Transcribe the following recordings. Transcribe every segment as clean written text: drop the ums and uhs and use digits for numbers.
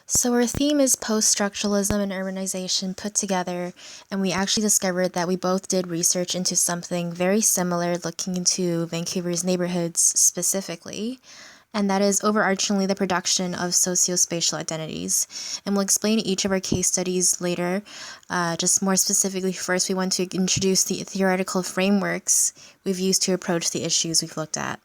So our theme is post-structuralism and urbanization put together, and we actually discovered that we both did research into something very similar, looking into Vancouver's neighborhoods specifically, and that is overarchingly the production of socio-spatial identities. And we'll explain each of our case studies later. Just more specifically, first we want to introduce the theoretical frameworks we've used to approach the issues we've looked at.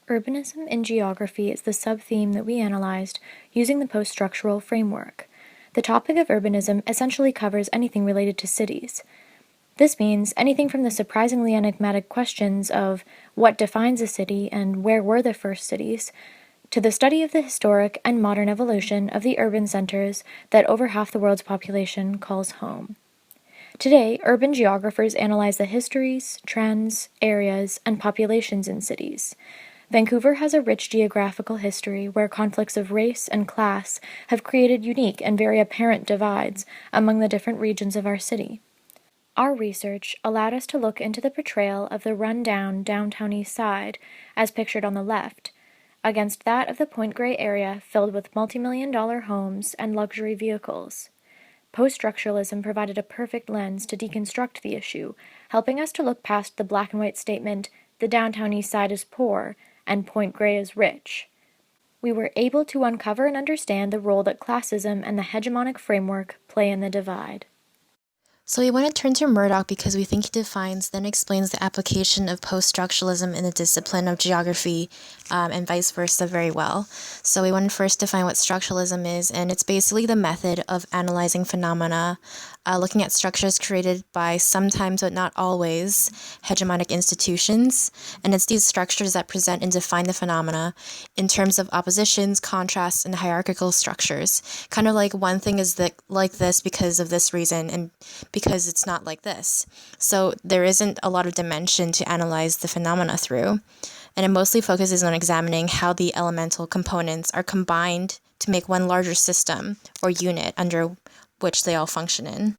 Urbanism in geography is the sub-theme that we analyzed using the post-structural framework. The topic of urbanism essentially covers anything related to cities. This means anything from the surprisingly enigmatic questions of what defines a city and where were the first cities, to the study of the historic and modern evolution of the urban centers that over half the world's population calls home. Today, urban geographers analyze the histories, trends, areas, and populations in cities. Vancouver has a rich geographical history where conflicts of race and class have created unique and very apparent divides among the different regions of our city. Our research allowed us to look into the portrayal of the run-down downtown east side, as pictured on the left, against that of the Point Grey area filled with multi-million-dollar homes and luxury vehicles. Post-structuralism provided a perfect lens to deconstruct the issue, helping us to look past the black-and-white statement, "the downtown east side is poor," and Point Grey is rich. We were able to uncover and understand the role that classism and the hegemonic framework play in the divide. So we want to turn to Murdoch because we think he defines, then explains the application of post-structuralism in the discipline of geography, and vice versa very well. So we want to first define what structuralism is, and it's basically the method of analyzing phenomena, looking at structures created by sometimes, but not always, hegemonic institutions, and it's these structures that present and define the phenomena in terms of oppositions, contrasts, and hierarchical structures. Kind of like one thing is like this because of this reason, and because it's not like this. So there isn't a lot of dimension to analyze the phenomena through, and it mostly focuses on examining how the elemental components are combined to make one larger system or unit under which they all function in.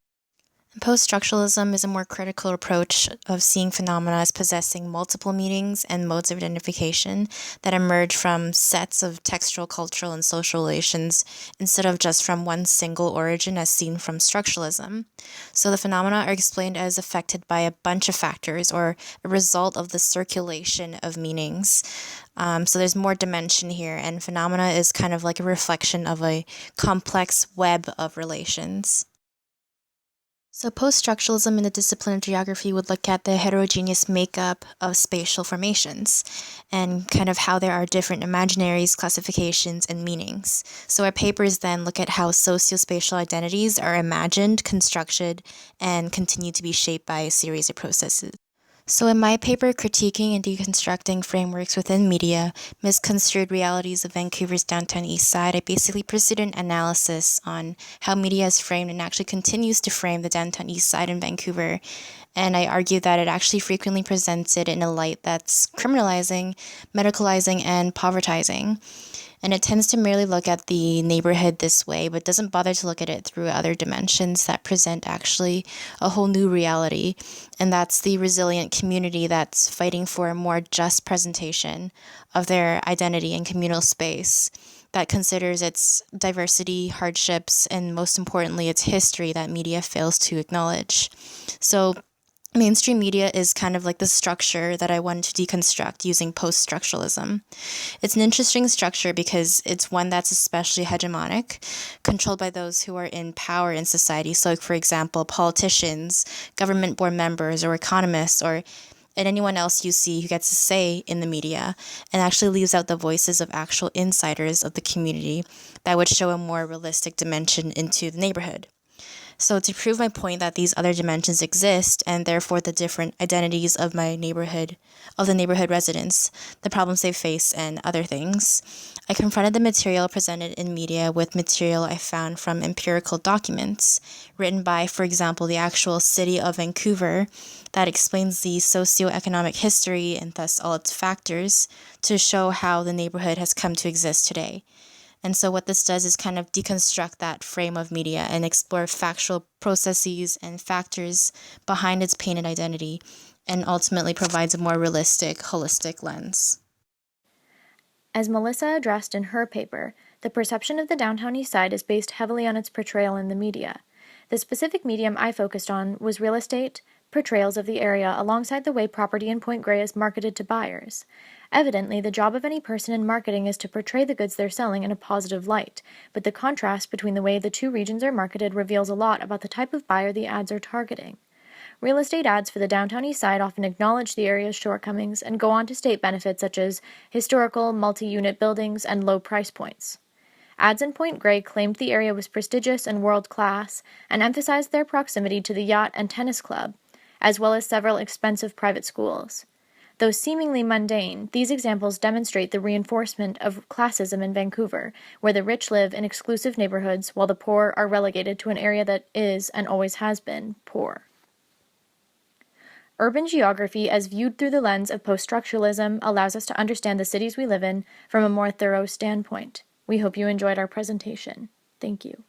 Post-structuralism is a more critical approach of seeing phenomena as possessing multiple meanings and modes of identification that emerge from sets of textual, cultural, and social relations instead of just from one single origin as seen from structuralism. So the phenomena are explained as affected by a bunch of factors or a result of the circulation of meanings. So there's more dimension here, and phenomena is kind of like a reflection of a complex web of relations. So post-structuralism in the discipline of geography would look at the heterogeneous makeup of spatial formations and kind of how there are different imaginaries, classifications, and meanings. So our papers then look at how socio-spatial identities are imagined, constructed, and continue to be shaped by a series of processes. So in my paper, Critiquing and Deconstructing Frameworks Within Media, Misconstrued Realities of Vancouver's Downtown East Side, I basically pursued an analysis on how media has framed and actually continues to frame the Downtown East Side in Vancouver. And I argued that it actually frequently presents it in a light that's criminalizing, medicalizing, and povertizing. And it tends to merely look at the neighborhood this way, but doesn't bother to look at it through other dimensions that present actually a whole new reality. And that's the resilient community that's fighting for a more just presentation of their identity in communal space that considers its diversity, hardships, and most importantly, its history that media fails to acknowledge. So mainstream media is kind of like the structure that I wanted to deconstruct using post-structuralism. It's an interesting structure because it's one that's especially hegemonic, controlled by those who are in power in society. So, for example, politicians, government board members, or economists, and anyone else you see who gets a say in the media, and actually leaves out the voices of actual insiders of the community that would show a more realistic dimension into the neighborhood. So to prove my point that these other dimensions exist, and therefore the different identities of my neighborhood, of the neighborhood residents, the problems they face, and other things, I confronted the material presented in media with material I found from empirical documents, written by, for example, the actual city of Vancouver, that explains the socioeconomic history and thus all its factors to show how the neighborhood has come to exist today. And so what this does is kind of deconstruct that frame of media and explore factual processes and factors behind its painted identity, and ultimately provides a more realistic, holistic lens. As Melissa addressed in her paper, the perception of the downtown east side is based heavily on its portrayal in the media. The specific medium I focused on was real estate portrayals of the area alongside the way property in Point Grey is marketed to buyers. Evidently, the job of any person in marketing is to portray the goods they're selling in a positive light, but the contrast between the way the two regions are marketed reveals a lot about the type of buyer the ads are targeting. Real estate ads for the downtown east side often acknowledge the area's shortcomings and go on to state benefits such as historical, multi-unit buildings, and low price points. Ads in Point Grey claimed the area was prestigious and world-class and emphasized their proximity to the yacht and tennis club, as well as several expensive private schools. Though seemingly mundane, these examples demonstrate the reinforcement of classism in Vancouver, where the rich live in exclusive neighborhoods while the poor are relegated to an area that is, and always has been, poor. Urban geography, as viewed through the lens of post-structuralism, allows us to understand the cities we live in from a more thorough standpoint. We hope you enjoyed our presentation. Thank you.